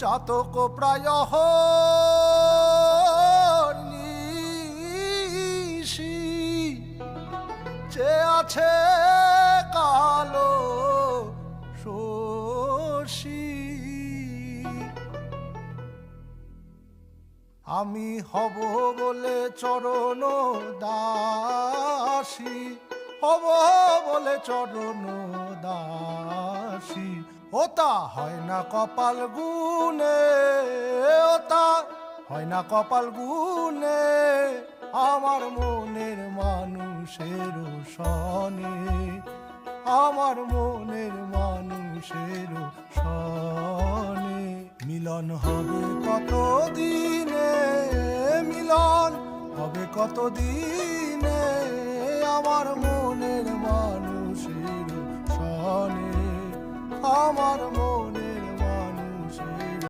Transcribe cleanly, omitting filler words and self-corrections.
চাতক প্রায় নিশি চেয়ে আছে কালো শশী। আমি হব বলে চরণ দাসী, হব বলে চরণ দাসী। ওতা হয় না কপাল গুনে, ওতা হয় না কপাল গুনে, আমার মনের মানুষের সনে, আমার মনের মানুষের সনে। মিলন হবে কত দিনে, মিলন হবে কত দিনে, আমার মনের মানুষের সনে, আমার মন